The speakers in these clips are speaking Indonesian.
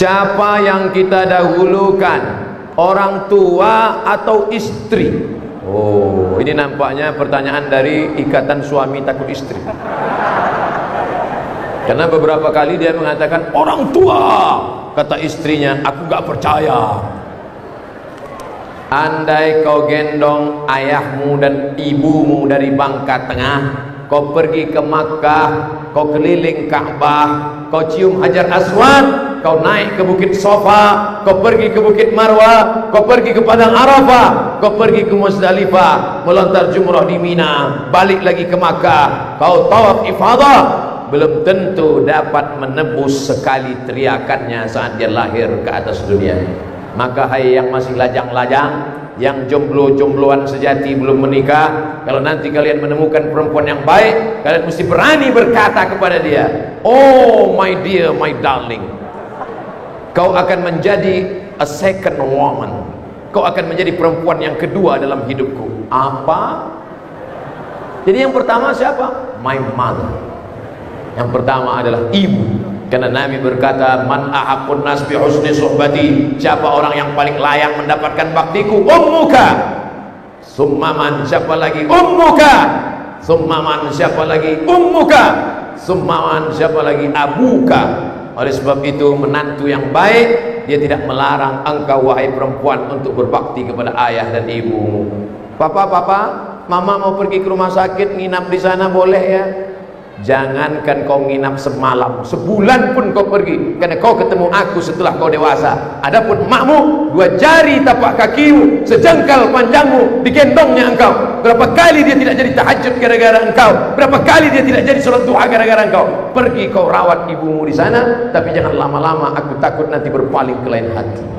Siapa yang kita dahulukan, orang tua atau istri? Oh, ini nampaknya pertanyaan dari ikatan suami takut istri. Karena beberapa kali dia mengatakan orang tua, kata istrinya, aku gak percaya. Andai kau gendong ayahmu dan ibumu dari Bangka Tengah, kau pergi ke Makkah, kau keliling Ka'bah, kau cium Hajar Aswad, kau naik ke Bukit Sofa, kau pergi ke Bukit Marwah, kau pergi ke Padang Arafah, kau pergi ke Muzdalifah, melontar jumrah di Mina, balik lagi ke Makkah, kau tawaf ifadah, belum tentu dapat menebus sekali teriakannya saat dia lahir ke atas dunia. Maka hai yang masih lajang-lajang, yang jomblo-jombloan sejati belum menikah, kalau nanti kalian menemukan perempuan yang baik, kalian mesti berani berkata kepada dia, oh my dear, my darling, kau akan menjadi a second woman, kau akan menjadi perempuan yang kedua dalam hidupku. Apa? Jadi yang pertama siapa? My mother. Yang pertama adalah ibu. Karena Nabi berkata, man ahaqqun nas bi husni suhbati, siapa orang yang paling layak mendapatkan baktiku? Ummuka. Summaman, siapa lagi? Ummuka. Summaman, siapa lagi? Ummuka. Summaman, siapa lagi? Abuka. Oleh sebab itu, menantu yang baik, dia tidak melarang engkau wahai perempuan untuk berbakti kepada ayah dan ibumu. Papa, mama mau pergi ke rumah sakit, nginap di sana boleh ya? Jangankan kau nginap semalam, sebulan pun kau pergi, karena kau ketemu aku setelah kau dewasa. Adapun makmu, 2 jari tapak kakimu, sejengkal panjangmu, digendongnya engkau. Berapa kali dia tidak jadi tahajud gara-gara engkau? Berapa kali dia tidak jadi sholat duha gara-gara engkau? Pergi kau rawat ibumu di sana, tapi jangan lama-lama, aku takut nanti berpaling ke lain hati.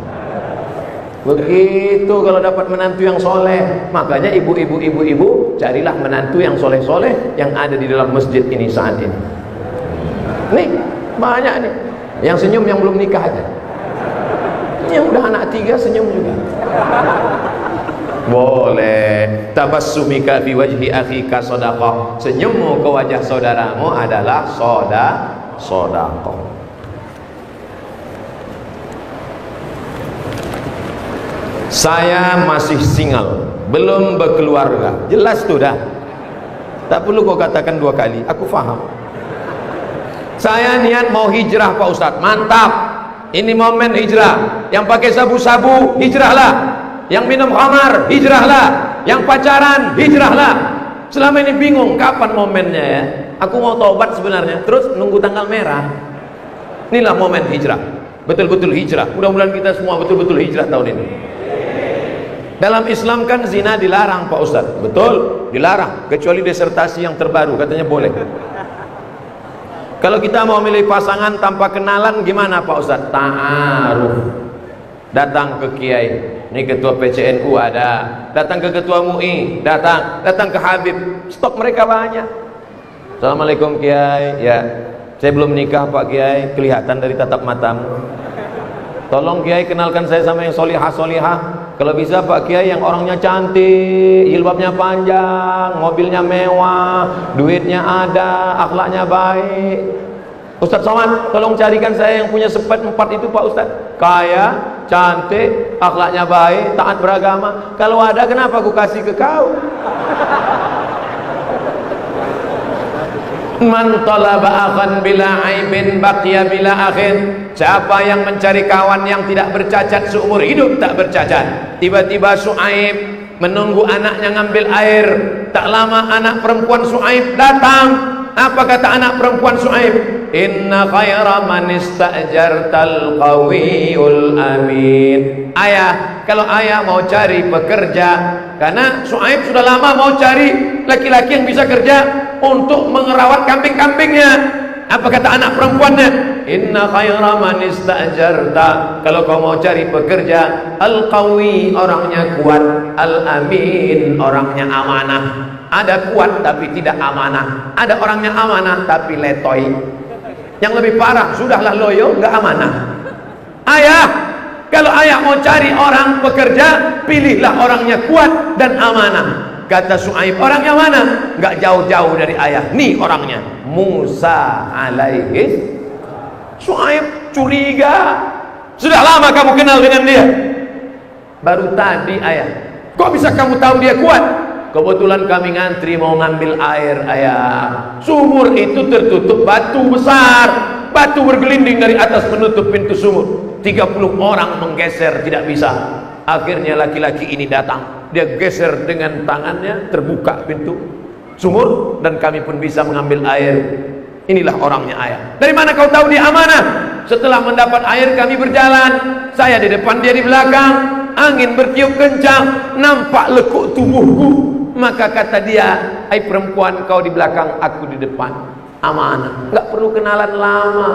Begitu kalau dapat menantu yang soleh. Makanya ibu-ibu carilah menantu yang soleh-soleh yang ada di dalam masjid ini saat ini. Nih banyak nih yang senyum, yang belum nikah aja. Yang udah anak 3 senyum juga. Boleh. Tabassumika fi wajhi akhika shadaqah. Senyummu ke wajah saudaramu adalah sedekah. Saya masih single, belum berkeluarga. Jelas tuh dah. Tak perlu kau katakan 2 kali, aku faham. Saya niat mau hijrah Pak Ustadz. Mantap. Ini momen hijrah. Yang pakai sabu-sabu, hijrahlah. Yang minum khamar, hijrahlah. Yang pacaran, hijrahlah. Selama ini bingung kapan momennya ya. Aku mau taubat sebenarnya, terus nunggu tanggal merah. Inilah momen hijrah. Betul-betul hijrah. Mudah-mudahan kita semua betul-betul hijrah tahun ini. Dalam Islam kan zina dilarang Pak Ustadz. Betul, dilarang, kecuali disertasi yang terbaru katanya boleh. Kalau kita mau milih pasangan tanpa kenalan gimana Pak Ustadz? Ta'aruf. Datang ke kiai, ini ketua PCNU ada, datang ke ketua MUI, datang ke Habib, stok mereka banyak. Assalamualaikum kiai. Ya, saya belum nikah Pak Kiai, kelihatan dari tatap matamu. Tolong Kiai kenalkan saya sama yang solihah. Kalau bisa Pak Kiai yang orangnya cantik, jilbabnya panjang, mobilnya mewah, duitnya ada, akhlaknya baik. Ustadz Somad, tolong carikan saya yang punya sifat 4 itu Pak Ustadz. Kaya, cantik, akhlaknya baik, taat beragama. Kalau ada kenapa aku kasih ke kau? Man talaba akhan bila aibin baqiya bila akhin. Siapa yang mencari kawan yang tidak bercacat seumur hidup tak bercacat. Tiba-tiba Su'aib menunggu anaknya ngambil air. Tak lama anak perempuan Su'aib datang. Apa kata anak perempuan Su'aib? Inna khaira man ista'jartal qawiyul amin. Ayah, kalau ayah mau cari pekerja, karena Su'aib sudah lama mau cari laki-laki yang bisa kerja untuk mengerawat kambing-kambingnya. Apa kata anak perempuannya? Inna khaira man ista'jarta, kalau kau mau cari pekerja, al-qawi, orangnya kuat, al-amin, orangnya amanah. Ada kuat tapi tidak amanah, ada orangnya amanah tapi letoy. Yang lebih parah, sudahlah loyo, nggak amanah. Ayah, kalau ayah mau cari orang pekerja, pilihlah orangnya kuat dan amanah. Kata Su'aib, orangnya mana? Nggak jauh-jauh dari ayah. Nih orangnya, Musa alaihi. Su'aib curiga. Sudah lama kamu kenal dengan dia? Baru tadi ayah. Kok bisa kamu tahu dia kuat? Kebetulan kami ngantri mau ngambil air ayah. Sumur itu tertutup batu besar, batu bergelinding dari atas menutup pintu sumur. 30 orang menggeser tidak bisa. Akhirnya laki-laki ini datang. Dia geser dengan tangannya, terbuka pintu sumur dan kami pun bisa mengambil air. Inilah orangnya ayah. Dari mana kau tahu dia amanah? Setelah mendapat air kami berjalan, saya di depan, dia di belakang. Angin bertiup kencang, nampak lekuk tubuhku. Maka kata dia, "Hai perempuan, kau di belakang, aku di depan." Amanah, nggak perlu kenalan lama,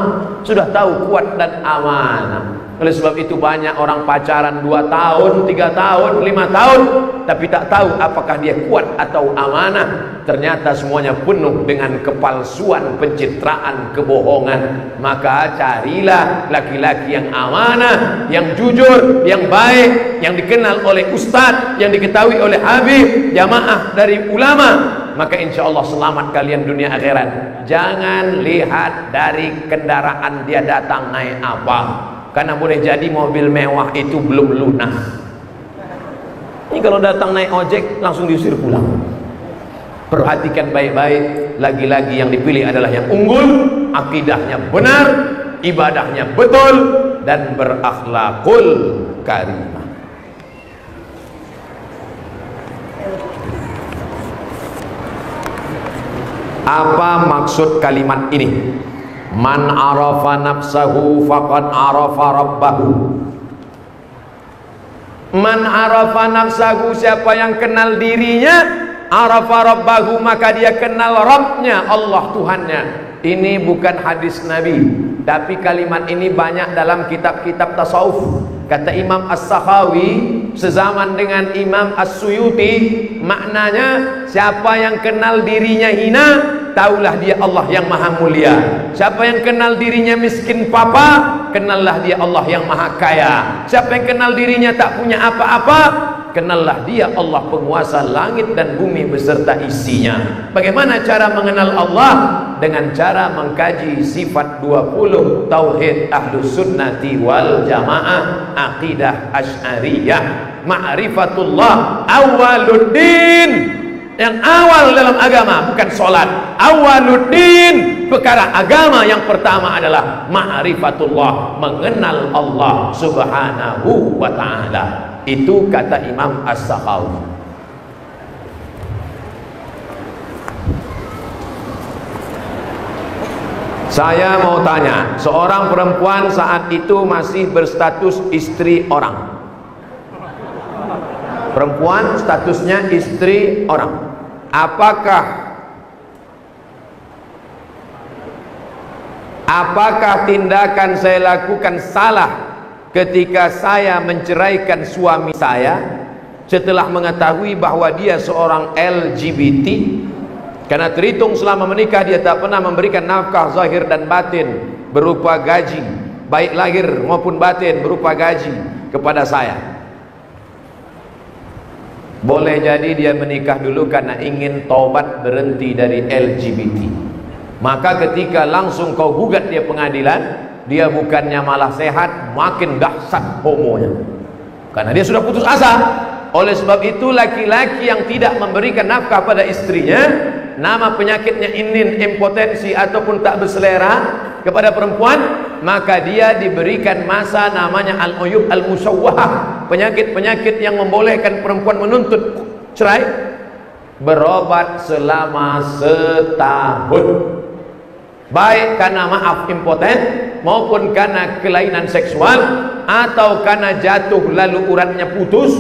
sudah tahu kuat dan amanah. Oleh sebab itu banyak orang pacaran 2 tahun, 3 tahun, 5 tahun, tapi tak tahu apakah dia kuat atau amanah. Ternyata semuanya penuh dengan kepalsuan, pencitraan, kebohongan. Maka carilah laki-laki yang amanah, yang jujur, yang baik, yang dikenal oleh ustaz, yang diketahui oleh habib, jamaah dari ulama. Maka insya Allah selamat kalian dunia akhirat. Jangan lihat dari kendaraan dia datang naik apa, karena boleh jadi mobil mewah itu belum lunas. Ini kalau datang naik ojek langsung diusir pulang. Perhatikan baik-baik, lagi-lagi yang dipilih adalah yang unggul, akidahnya benar, ibadahnya betul, dan berakhlakul karimah. Apa maksud kalimat ini? Man arafa nafsahu faqad arafa rabbahu. Man arafa nafsahu, siapa yang kenal dirinya, arafa rabbahu, maka dia kenal Rabbnya, Allah Tuhannya. Ini bukan hadis Nabi, tapi kalimat ini banyak dalam kitab-kitab tasawuf. Kata Imam As-Sakhawi sezaman dengan Imam As-Suyuti, maknanya siapa yang kenal dirinya hina, taulah dia Allah yang maha mulia. Siapa yang kenal dirinya miskin papa, kenallah dia Allah yang maha kaya. Siapa yang kenal dirinya tak punya apa-apa, kenallah dia Allah penguasa langit dan bumi beserta isinya. Bagaimana cara mengenal Allah? Dengan cara mengkaji sifat 20 tauhid ahlus sunnati wal jamaah, akidah asy'ariyah. Ma'rifatullah awaluddin. Yang awal dalam agama bukan sholat. Awaluddin, perkara agama yang pertama adalah ma'rifatullah, mengenal Allah subhanahu wa ta'ala. Itu kata Imam As-Sakhawi. Saya mau tanya, seorang perempuan saat itu masih berstatus istri orang. Perempuan statusnya istri orang. Apakah tindakan saya lakukan salah ketika saya menceraikan suami saya setelah mengetahui bahwa dia seorang LGBT? Karena terhitung selama menikah dia tak pernah memberikan nafkah zahir dan batin berupa gaji, baik lahir maupun batin berupa gaji kepada saya. Boleh jadi dia menikah dulu karena ingin taubat berhenti dari LGBT. Maka ketika langsung kau gugat dia pengadilan, dia bukannya malah sehat, makin dahsyat homonya. Karena dia sudah putus asa. Oleh sebab itu laki-laki yang tidak memberikan nafkah pada istrinya, nama penyakitnya inin, impotensi ataupun tak berselera kepada perempuan, maka dia diberikan masa namanya al-uyub al-musawwahah, penyakit-penyakit yang membolehkan perempuan menuntut cerai, berobat selama setahun, baik karena maaf impoten maupun karena kelainan seksual atau karena jatuh lalu uratnya putus.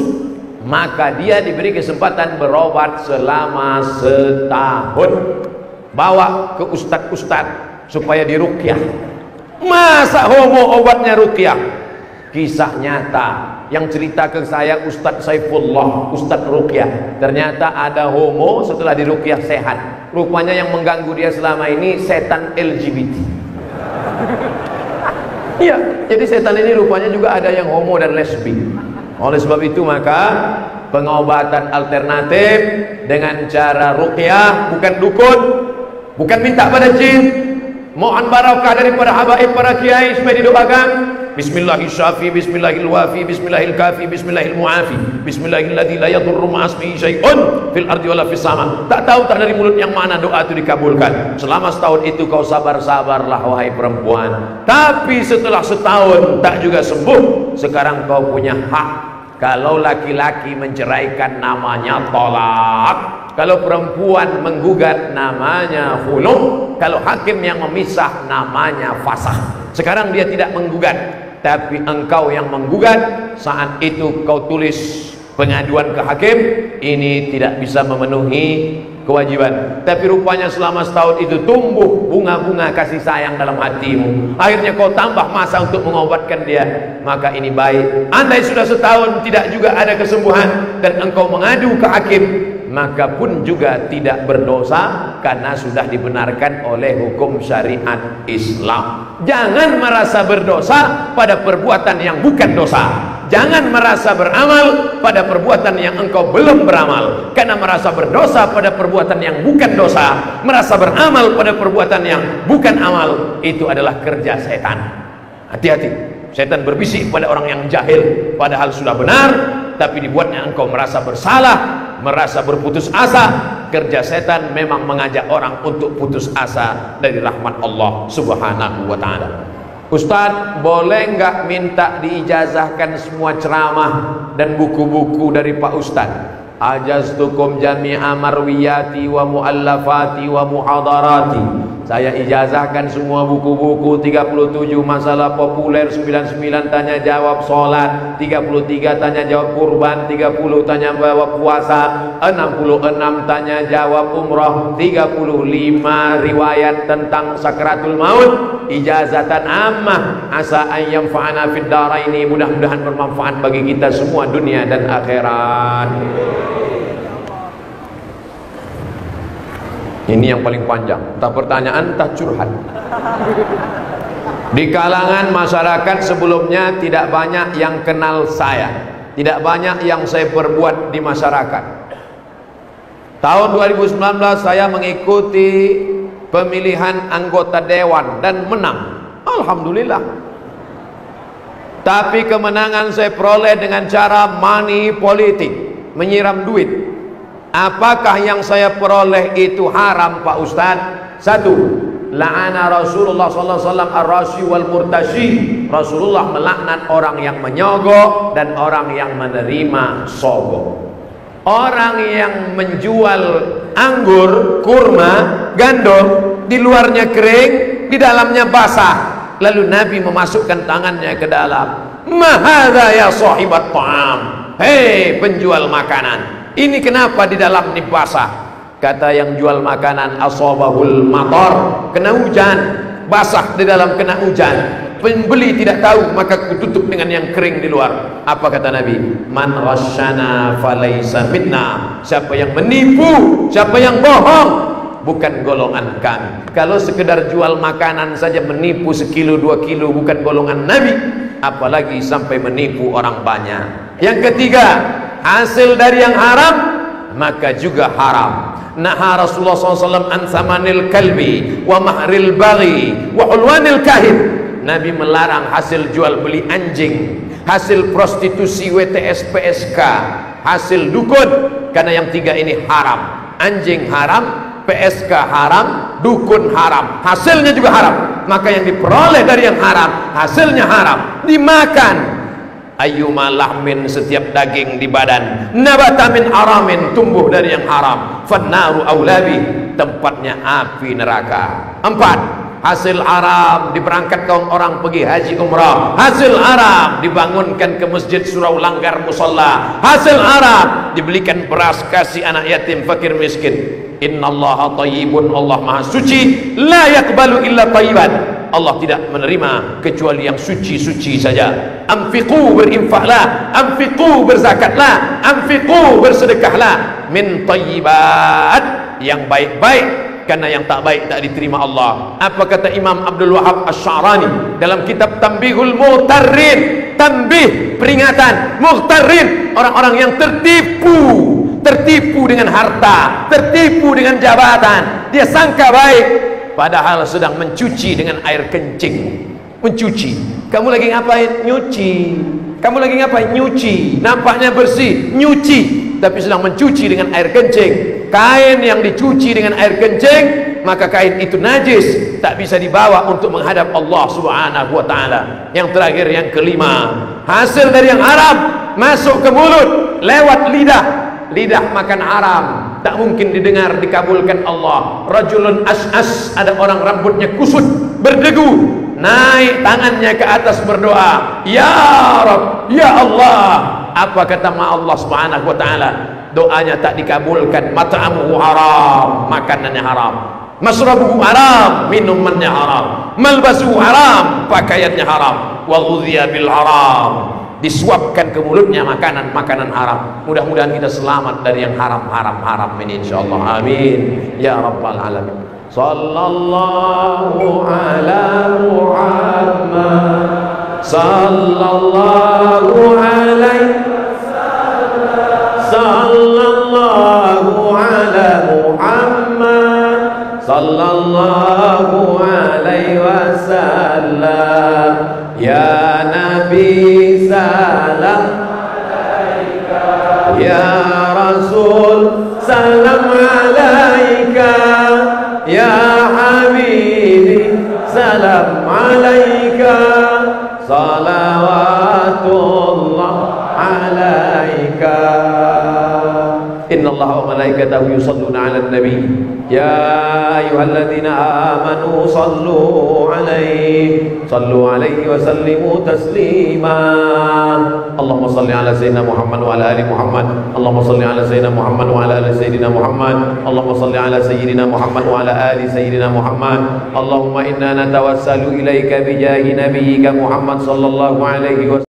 Maka dia diberi kesempatan berobat selama setahun. Bawa ke ustad-ustad supaya diruqyah. Masa homo obatnya ruqyah? Kisah nyata yang cerita ke saya Ustadz Saifullah, Ustadz ruqyah. Ternyata ada homo setelah diruqyah sehat. Rupanya yang mengganggu dia selama ini setan LGBT. Iya, jadi setan ini rupanya juga ada yang homo dan lesbi. Oleh sebab itu maka pengobatan alternatif dengan cara ruqyah, bukan dukun, bukan minta pada jin, Mohon barakah daripada habaib para kiai supaya didoakan. Bismillahirrahmanirrahim, bismillahirwafi, bismillahirkafi, bismillahirmuafi, bismillahilladzi la yadurru ma'asmihi syai'un fil ardi wala fis sama. Tak tahu tak dari mulut yang mana doa itu dikabulkan. Selama setahun itu kau sabar-sabarlah wahai perempuan. Tapi setelah setahun tak juga sembuh, sekarang kau punya hak. Kalau laki-laki menceraikan namanya tolak, kalau perempuan menggugat namanya khulu', kalau hakim yang memisah namanya fasakh. Sekarang dia tidak menggugat, tapi engkau yang menggugat. Saat itu kau tulis pengaduan ke hakim, ini tidak bisa memenuhi kewajiban. Tapi rupanya selama setahun itu tumbuh bunga-bunga kasih sayang dalam hatimu. Akhirnya kau tambah masa untuk mengobatkan dia. Maka ini baik. Andai sudah setahun tidak juga ada kesembuhan dan engkau mengadu ke hakim, maka pun juga tidak berdosa karena sudah dibenarkan oleh hukum syariat Islam. Jangan merasa berdosa pada perbuatan yang bukan dosa. Jangan merasa beramal pada perbuatan yang engkau belum beramal. Karena merasa berdosa pada perbuatan yang bukan dosa, merasa beramal pada perbuatan yang bukan amal, itu adalah kerja setan. Hati-hati, setan berbisik pada orang yang jahil padahal sudah benar, tapi dibuatnya engkau merasa bersalah, merasa berputus asa. Kerja setan memang mengajak orang untuk putus asa dari rahmat Allah Subhanahu wa ta'ala. Ustaz, boleh nggak minta diijazahkan semua ceramah dan buku-buku dari Pak Ustaz? Ajaztukum jami'a marwiyati wa muallafati wa muhadarati. Saya ijazahkan semua buku-buku, 37 masalah populer, 99 tanya jawab sholat, 33 tanya jawab kurban, 30 tanya jawab puasa, 66 tanya jawab umrah, 35 riwayat tentang sakratul maut. Ijazatan ammah, asa an yanfa'ana fid dharaini, mudah-mudahan bermanfaat bagi kita semua dunia dan akhirat. Ini yang paling panjang, entah pertanyaan entah curhat. Di kalangan masyarakat sebelumnya tidak banyak yang kenal saya, tidak banyak yang saya perbuat di masyarakat. Tahun 2019 saya mengikuti pemilihan anggota dewan dan menang, alhamdulillah. Tapi kemenangan saya peroleh dengan cara money politik, menyiram duit. Apakah yang saya peroleh itu haram Pak Ustadz? Satu, la'ana Rasulullah SAW ar-rashi wal murtashi. Rasulullah melaknat orang yang menyogok dan orang yang menerima sogok. Orang yang menjual anggur, kurma, gandum, di luarnya kering, di dalamnya basah, lalu Nabi memasukkan tangannya ke dalam. Mahadha ya sahibat ta'am, hei penjual makanan, ini kenapa di dalam ini basah? Kata yang jual makanan, asabahul matar, kena hujan, basah di dalam kena hujan. Pembeli tidak tahu, maka kututup dengan yang kering di luar. Apa kata Nabi? Man ghasyana falaysa minna. Siapa yang menipu, siapa yang bohong, bukan golongan kami. Kalau sekedar jual makanan saja menipu sekilo 2 kilo bukan golongan Nabi, apalagi sampai menipu orang banyak. Yang ketiga, hasil dari yang haram maka juga haram. Naha Rasulullah SAW an samanil kalbi wa mahril baghi wa ulwanil kahin. Nabi melarang hasil jual beli anjing, hasil prostitusi WTS PSK, hasil dukun, karena yang tiga ini haram. Anjing haram, PSK haram, dukun haram, hasilnya juga haram. Maka yang diperoleh dari yang haram, hasilnya haram, dimakan. Ayyuma lahmin, setiap daging di badan, nabata min aramin, tumbuh dari yang haram, fannaru aulabi, tempatnya api neraka. 4, hasil haram diberangkatkan orang pergi haji umrah, hasil haram dibangunkan ke masjid surau langgar musalla, hasil haram dibelikan beras kasih anak yatim fakir miskin. Innallaha thayyibun, Allah maha suci, la yaqbalu illa thayyiban, Allah tidak menerima kecuali yang suci-suci saja. Anfiqu, berinfaklah, anfiqu, berzakatlah, anfiqu, bersedekahlah, min thayyibat, yang baik-baik, karena yang tak baik tak diterima Allah. Apa kata Imam Abdul Wahab Asy-Sya'rani dalam kitab Tanbihul Mughtarrin? Tanbih, peringatan, mughtarrin, orang-orang yang tertipu dengan harta, tertipu dengan jabatan. Dia sangka baik, padahal sedang mencuci dengan air kencing. Mencuci. Kamu lagi ngapain? Nyuci. Kamu lagi ngapain? Nyuci. Nampaknya bersih, nyuci, tapi sedang mencuci dengan air kencing. Kain yang dicuci dengan air kencing, maka kain itu najis, tak bisa dibawa untuk menghadap Allah Subhanahu wa taala. Yang terakhir, yang kelima, hasil dari yang haram masuk ke mulut lewat lidah. Lidah makan haram, tak mungkin didengar, dikabulkan Allah. Rajulun as'as, ada orang rambutnya kusut, berdegu, naik tangannya ke atas berdoa, ya Rabb, ya Allah. Apa kata Allah Subhanahu wa taala? Doanya tak dikabulkan. Mat'amuhu haram, makanannya haram. Masrabuhu haram, minumannya haram. Malbasuhu haram, pakaiannya haram. Wa ghudhiya bil haram, disuapkan ke mulutnya makanan haram. Mudah-mudahan kita selamat dari yang haram ini insyaallah. Amin ya rabbal alamin. Sallallahu ala Muhammad, sallallahu alaihi wasallam, sallallahu ala Muhammad, sallallahu alaihi wasallam. Ya Nabi salam alaika, ya Rasul salam alaika, ya Habibi salam alaika, salawatullah alaika. Innallaha wa malaikatahu yusalluna 'alan nabi ya ayyuhalladzina amanu sallu 'alaihi wa sallimu taslima. Allahumma salli 'ala sayyidina Muhammad wa 'ala ali Muhammad. Allahumma salli 'ala sayyidina Muhammad wa 'ala ali sayyidina Muhammad. Allahumma salli 'ala sayyidina Muhammad wa 'ala ali sayyidina Muhammad. Allahumma inna natawassalu ilaika bi jahi nabiyyika Muhammad sallallahu alaihi wasallam.